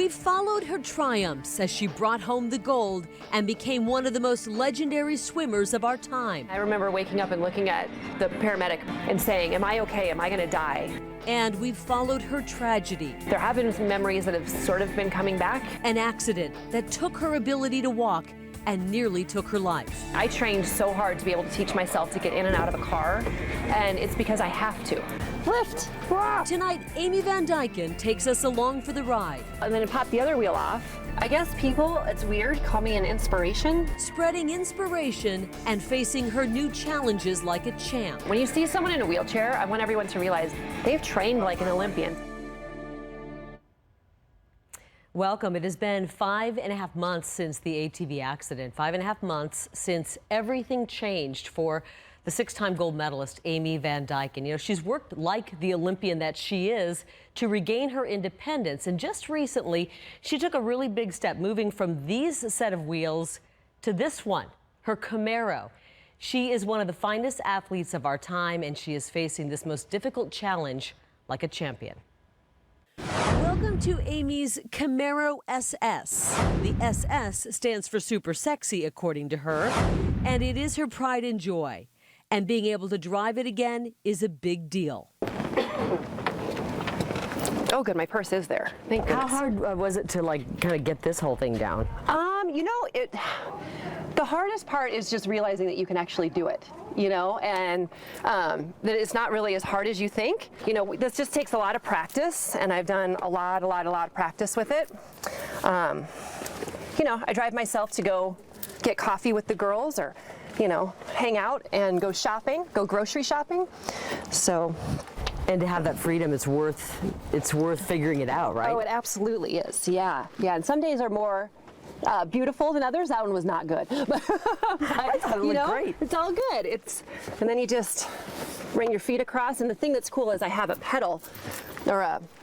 We followed her triumphs as she brought home the gold and became one of the most legendary swimmers of our time. I remember waking up and looking at the paramedic and saying, am I okay? Am I going to die? And we followed her tragedy. There have been some memories that have sort of been coming back. An accident that took her ability to walk and nearly took her life. I trained so hard to be able to teach myself to get in and out of a car, and it's because I have to. Lift! Tonight, Amy Van Dyken takes us along for the ride. And then pop the other wheel off. I guess people, it's weird, call me an inspiration. Spreading inspiration and facing her new challenges like a champ. When you see someone in a wheelchair, I want everyone to realize they've trained like an Olympian. Welcome. It has been 5.5 months since the ATV accident. 5.5 months since everything changed for the 6-time gold medalist Amy Van Dyken. You know, she's worked like the Olympian that she is to regain her independence. And just recently, she took a really big step, moving from these set of wheels to this one, her Camaro. She is one of the finest athletes of our time, and she is facing this most difficult challenge like a champion. Welcome to Amy's Camaro SS. The SS stands for super sexy, according to her, and it is her pride and joy. And being able to drive it again is a big deal. Oh, good, my purse is there. Thank goodness. How hard was it to kind of get this whole thing down? You know, the hardest part is just realizing that you can actually do it, you know, and that it's not really as hard as you think. You know, this just takes a lot of practice, and I've done a lot of practice with it. You know, I drive myself to go get coffee with the girls, or, you know, hang out and go shopping, go grocery shopping. So. And to have that freedom, it's worth figuring it out, right? Oh, it absolutely is. Yeah, yeah. And some days are more beautiful than others. That one was not good. But, I thought it looked great. It's all good. And then you just bring your feet across. And the thing that's cool is I have a pedal or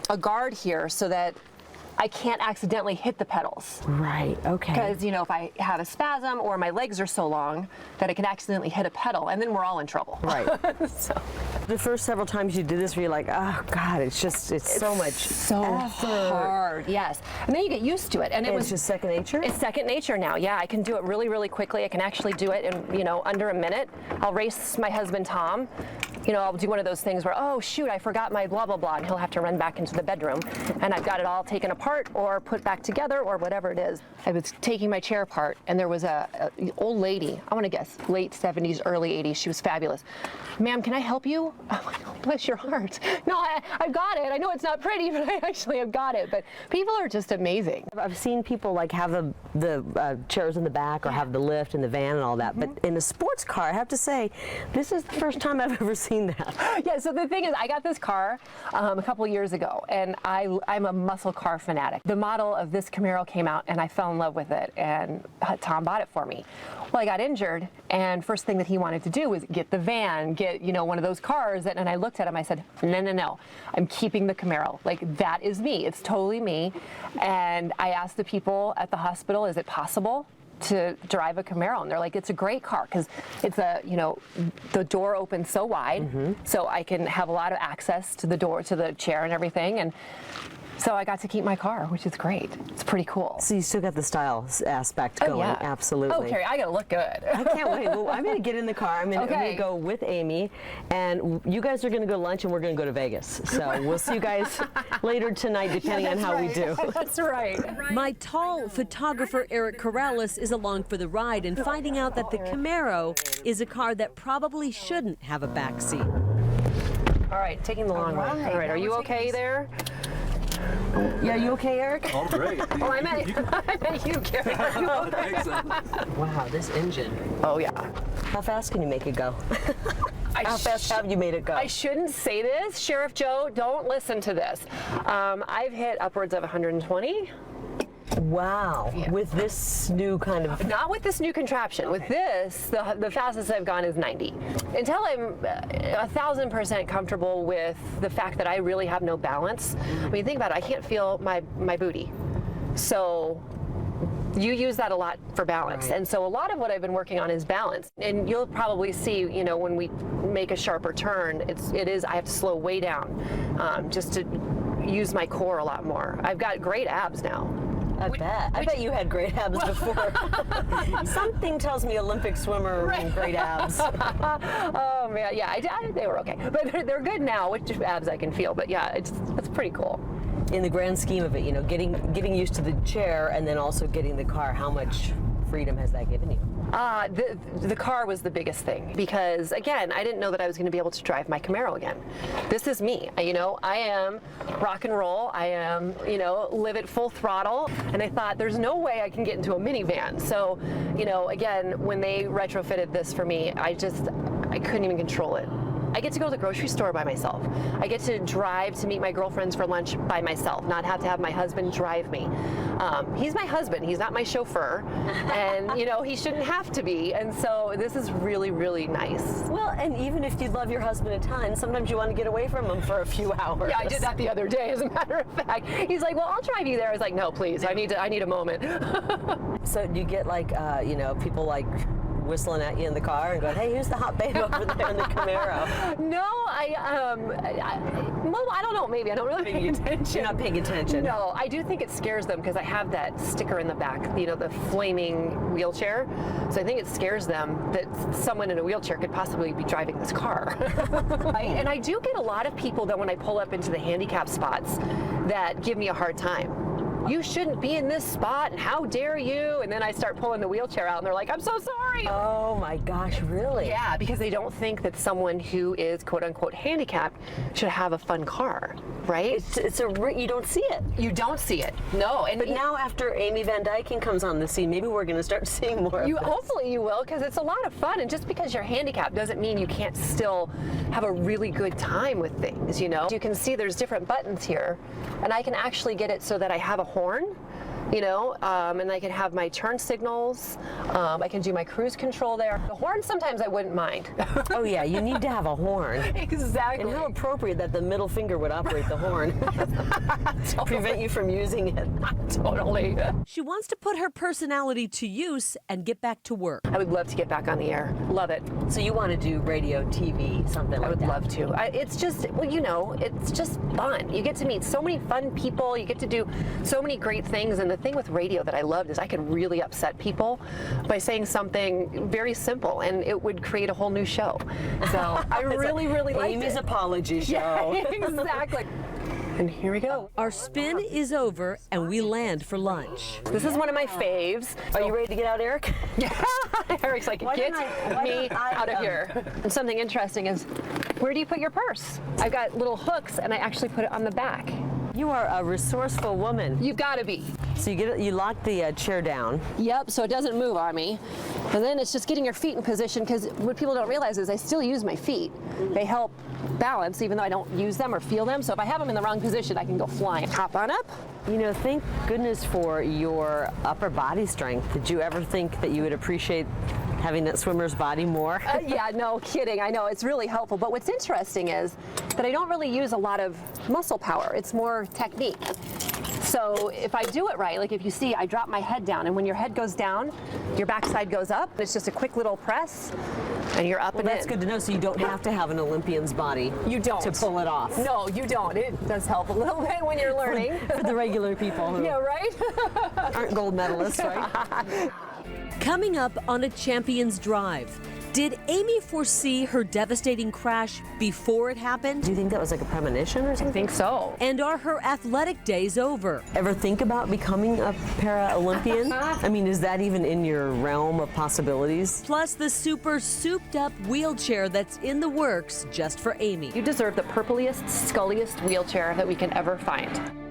a guard here so that I can't accidentally hit the pedals. Right, okay. Because, you know, if I have a spasm or my legs are so long that I can accidentally hit a pedal, and then we're all in trouble. Right. So. The first several times you did this, were you like, oh, God, it's so much effort. Hard, yes. And then you get used to it. And it's just second nature? It's second nature now, yeah. I can do it really, really quickly. I can actually do it in, you know, under a minute. I'll race my husband, Tom. You know, I'll do one of those things where, oh, shoot, I forgot my blah, blah, blah, and he'll have to run back into the bedroom. And I've got it all taken apart or put back together or whatever it is. I was taking my chair apart, and there was a old lady, I want to guess, late 70s, early 80s. She was fabulous. Ma'am, can I help you? Oh, my God, bless your heart. No, I've got it. I know it's not pretty, but I actually have got it. But people are just amazing. I've seen people like have the chairs in the back or have the lift in the van and all that. But in a sports car, I have to say, this is the first time I've ever seen that. Yeah, so the thing is, I got this car a couple years ago, and I'm a muscle car fanatic. The model of this Camaro came out, and I fell in love with it, and Tom bought it for me. Well, I got injured, and first thing that he wanted to do was get the van, get, you know, one of those cars, and I looked at him, I said, no, I'm keeping the Camaro. Like, that is me. It's totally me. And I asked the people at the hospital, is it possible to drive a Camaro? And they're like, it's a great car because it's you know, the door opens so wide, so I can have a lot of access to the door, to the chair and everything. And so I got to keep my car, which is great. It's pretty cool. So you still got the style aspect going, yeah. Absolutely. Oh, Kari, I gotta look good. I can't wait. Well, I'm going to get in the car. I'm going to go with Amy, and you guys are going to go to lunch, and we're going to go to Vegas. So we'll see you guys later tonight, depending on how we do. That's right. My tall photographer, Eric Corrales, is along for the ride and finding out that the Camaro is a car that probably shouldn't have a backseat. All right, taking the long way. All right, are you okay there? Yeah, you okay, Eric? All great. Oh, I meant you, Kari. Are you okay? Wow, this engine. Oh, yeah. How fast can you make it go? How fast have you made it go? I shouldn't say this. Sheriff Joe, don't listen to this. I've hit upwards of 120. Wow. Yeah. With this new kind of... Not with this new contraption. With this, the fastest I've gone is 90. Until I'm 1,000% comfortable with the fact that I really have no balance. I mean, think about it. I can't feel my booty. So you use that a lot for balance. Right. And so a lot of what I've been working on is balance. And you'll probably see, you know, when we make a sharper turn, I have to slow way down just to use my core a lot more. I've got great abs now. I bet you had great abs before. Something tells me Olympic swimmer and great abs. Oh man, yeah, they were okay, but they're good now. Which abs I can feel, but yeah, it's pretty cool. In the grand scheme of it, you know, getting used to the chair and then also getting the car, how much freedom has that given you? The car was the biggest thing because, again, I didn't know that I was going to be able to drive my Camaro again. This is me. You know, I am rock and roll. I am, you know, live it full throttle. And I thought, there's no way I can get into a minivan. So, you know, again, when they retrofitted this for me, I couldn't even control it. I get to go to the grocery store by myself. I get to drive to meet my girlfriends for lunch by myself, not have to have my husband drive me. He's my husband, he's not my chauffeur, and you know, he shouldn't have to be, and so this is really, really nice. Well, and even if you love your husband a ton, sometimes you want to get away from him for a few hours. Yeah, I did that the other day, as a matter of fact. He's like, well, I'll drive you there. I was like, no, please, I need a moment. So do you get like, you know, people like whistling at you in the car and going, hey, who's the hot babe over there in the Camaro? No, well, I don't know, maybe. I don't really pay attention. You're not paying attention. No, I do think it scares them because I have that sticker in the back, you know, the flaming wheelchair. So I think it scares them that someone in a wheelchair could possibly be driving this car. And I do get a lot of people that when I pull up into the handicap spots that give me a hard time. You shouldn't be in this spot, and how dare you? And then I start pulling the wheelchair out, and they're like, I'm so sorry. Oh my gosh, really? Yeah, because they don't think that someone who is quote unquote handicapped should have a fun car, right? You don't see it. You don't see it. No. But now after Amy Van Dyken comes on the scene, maybe we're going to start seeing more of this. Hopefully you will, because it's a lot of fun. And just because you're handicapped doesn't mean you can't still have a really good time with things, you know? You can see there's different buttons here, and I can actually get it so that I have a horn, you know, and I can have my turn signals. I can do my cruise control there. The horn sometimes I wouldn't mind. Oh yeah, you need to have a horn. Exactly. And how appropriate that the middle finger would operate the horn. Totally. Prevent you from using it. Totally. She wants to put her personality to use and get back to work. I would love to get back on the air. Love it. So you want to do radio, TV, something like that? I would love to. It's just, well, you know, it's just fun. You get to meet so many fun people. You get to do so many great things. And the thing with radio that I loved is I could really upset people by saying something very simple, and it would create a whole new show. So I really, really liked it. Amy's apology show. Yeah, exactly. And here we go. Our spin is over and we land for lunch. This is one of my faves. Are you ready to get out, Eric? Yeah. Eric's like, get me out of here. And something interesting is, where do you put your purse? I've got little hooks, and I actually put it on the back. You are a resourceful woman. You've got to be. So you lock the chair down. Yep, so it doesn't move on me. And then it's just getting your feet in position, because what people don't realize is I still use my feet. They help balance, even though I don't use them or feel them. So if I have them in the wrong position, I can go flying. Hop on up. You know, thank goodness for your upper body strength. Did you ever think that you would appreciate having that swimmer's body more? Yeah, no kidding. I know, it's really helpful. But what's interesting is that I don't really use a lot of muscle power. It's more technique. So if I do it right, like if you see, I drop my head down, and when your head goes down, your backside goes up. It's just a quick little press, and you're up and in. That's good to know, so you don't have to have an Olympian's body. You don't. To pull it off. No, you don't. It does help a little bit when you're learning. For the regular people who Yeah, right? aren't gold medalists, right? Coming up on A Champion's Drive, did Amy foresee her devastating crash before it happened? Do you think that was like a premonition or something? I think so. And are her athletic days over? Ever think about becoming a para-Olympian? I mean, is that even in your realm of possibilities? Plus the super souped up wheelchair that's in the works just for Amy. You deserve the purpliest, sculliest wheelchair that we can ever find.